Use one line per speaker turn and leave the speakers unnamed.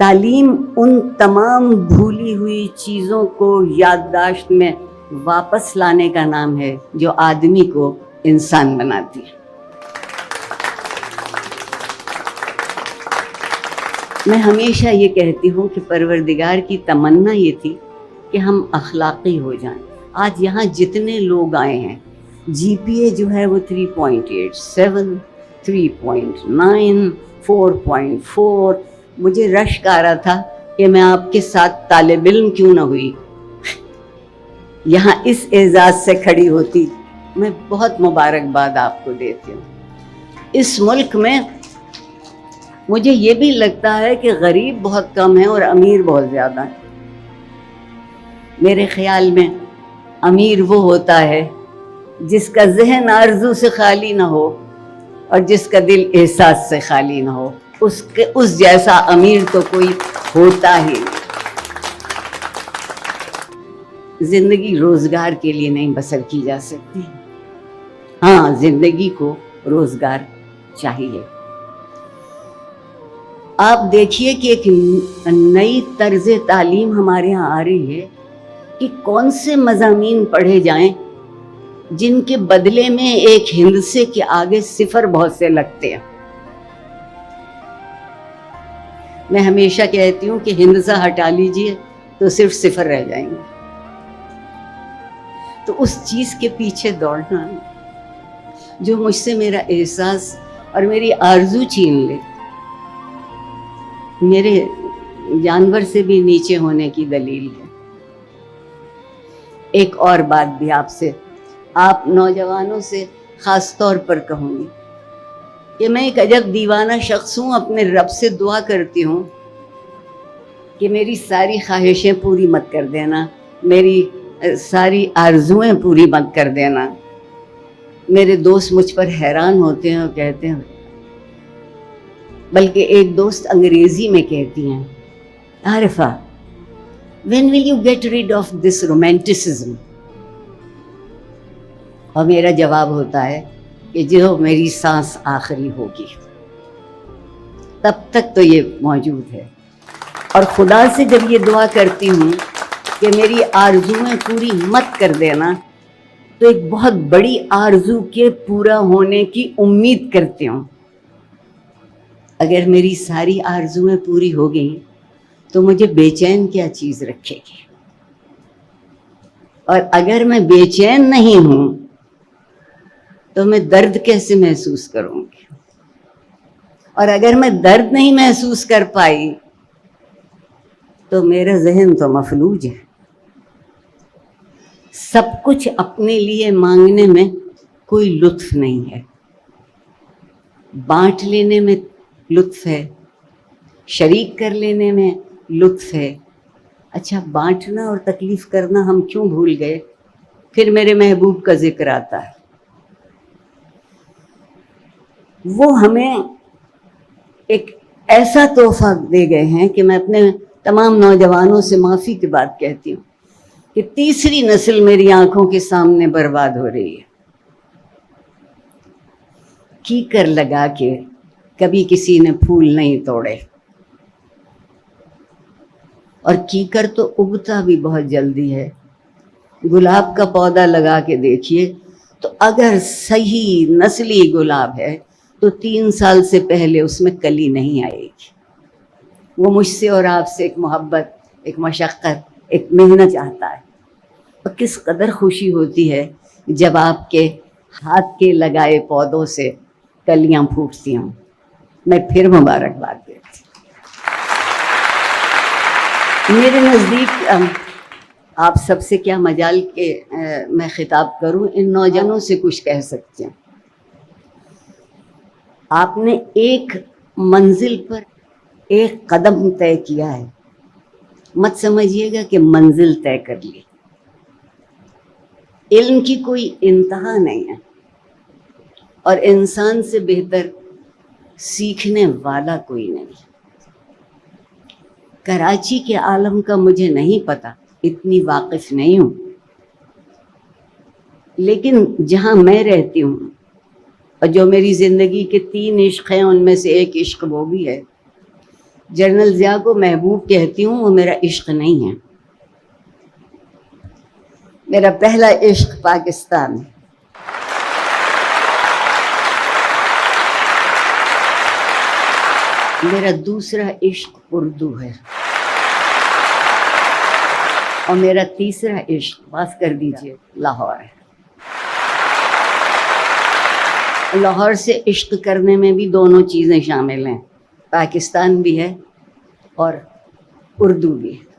تعلیم ان تمام بھولی ہوئی چیزوں کو یادداشت میں واپس لانے کا نام ہے جو آدمی کو انسان بناتی ہے۔ میں ہمیشہ یہ کہتی ہوں کہ پروردگار کی تمنا یہ تھی کہ ہم اخلاقی ہو جائیں۔ آج یہاں جتنے لوگ آئے ہیں، جی پی اے جو ہے وہ 3.8، 7، 3.9، 4.4، مجھے رشک آ رہا تھا کہ میں آپ کے ساتھ طالب علم کیوں نہ ہوئی، یہاں اس اعزاز سے کھڑی ہوتی۔ میں بہت مبارکباد آپ کو دیتی ہوں۔ اس ملک میں مجھے یہ بھی لگتا ہے کہ غریب بہت کم ہیں اور امیر بہت زیادہ ہیں۔ میرے خیال میں امیر وہ ہوتا ہے جس کا ذہن آرزو سے خالی نہ ہو اور جس کا دل احساس سے خالی نہ ہو، اس جیسا امیر تو کوئی ہوتا ہی نہیں۔ زندگی روزگار کے لیے نہیں بسر کی جا سکتی، ہاں زندگی کو روزگار چاہیے۔ آپ دیکھیے کہ ایک نئی طرز تعلیم ہمارے یہاں آ رہی ہے کہ کون سے مضامین پڑھے جائیں جن کے بدلے میں ایک ہندسے کے آگے صفر بہت سے لگتے ہیں۔ میں ہمیشہ کہتی ہوں کہ ہندسہ ہٹا لیجئے تو صرف صفر رہ جائیں گے۔ تو اس چیز کے پیچھے دوڑنا جو مجھ سے میرا احساس اور میری آرزو چھین لے، میرے جانور سے بھی نیچے ہونے کی دلیل ہے۔ ایک اور بات بھی آپ نوجوانوں سے خاص طور پر کہوں گی کہ میں ایک عجب دیوانہ شخص ہوں، اپنے رب سے دعا کرتی ہوں کہ میری ساری خواہشیں پوری مت کر دینا، میری ساری آرزویں پوری مت کر دینا۔ میرے دوست مجھ پر حیران ہوتے ہیں اور کہتے ہیں، بلکہ ایک دوست انگریزی میں کہتی ہیں، Arifa when will you get rid of this romanticism؟ اور میرا جواب ہوتا ہے کہ جو میری سانس آخری ہوگی تب تک تو یہ موجود ہے۔ اور خدا سے جب یہ دعا کرتی ہوں کہ میری آرزویں پوری مت کر دینا، تو ایک بہت بڑی آرزو کے پورا ہونے کی امید کرتی ہوں۔ اگر میری ساری آرزویں پوری ہو گئیں تو مجھے بے چین کیا چیز رکھے گی؟ اور اگر میں بے چین نہیں ہوں تو میں درد کیسے محسوس کروں گی؟ اور اگر میں درد نہیں محسوس کر پائی تو میرا ذہن تو مفلوج ہے۔ سب کچھ اپنے لیے مانگنے میں کوئی لطف نہیں ہے، بانٹ لینے میں لطف ہے، شریک کر لینے میں لطف ہے۔ اچھا، بانٹنا اور تکلیف کرنا ہم کیوں بھول گئے؟ پھر میرے محبوب کا ذکر آتا ہے، وہ ہمیں ایک ایسا تحفہ دے گئے ہیں کہ میں اپنے تمام نوجوانوں سے معافی کی بات کہتی ہوں کہ تیسری نسل میری آنکھوں کے سامنے برباد ہو رہی ہے۔ کیکر لگا کے کبھی کسی نے پھول نہیں توڑے، اور کیکر تو اگتا بھی بہت جلدی ہے۔ گلاب کا پودا لگا کے دیکھیے تو اگر صحیح نسلی گلاب ہے تو 3 سال سے پہلے اس میں کلی نہیں آئے گی۔ وہ مجھ سے اور آپ سے ایک محبت، ایک مشقت، ایک محنت چاہتا ہے۔ اور کس قدر خوشی ہوتی ہے جب آپ کے ہاتھ کے لگائے پودوں سے کلیاں پھوٹتی ہوں۔ میں پھر مبارکباد دیتی ہوں۔ میرے نزدیک آپ سب سے کیا مجال کے میں خطاب کروں، ان نوجوانوں سے کچھ کہہ سکتے ہیں۔ آپ نے ایک منزل پر ایک قدم طے کیا ہے، مت سمجھیے گا کہ منزل طے کر لی۔ علم کی کوئی انتہا نہیں ہے، اور انسان سے بہتر سیکھنے والا کوئی نہیں۔ کراچی کے عالم کا مجھے نہیں پتہ، اتنی واقف نہیں ہوں، لیکن جہاں میں رہتی ہوں اور جو میری زندگی کے 3 عشق ہیں ان میں سے ایک عشق وہ بھی ہے، جنرل ضیاء کو محبوب کہتی ہوں، وہ میرا عشق نہیں ہے. میرا پہلا عشق پاکستان ہے. میرا دوسرا عشق اردو ہے. اور میرا تیسرا عشق، معاف کر دیجیے، لاہور ہے. لاہور سے عشق کرنے میں بھی دونوں چیزیں شامل ہیں، پاکستان بھی ہے اور اردو بھی ہے.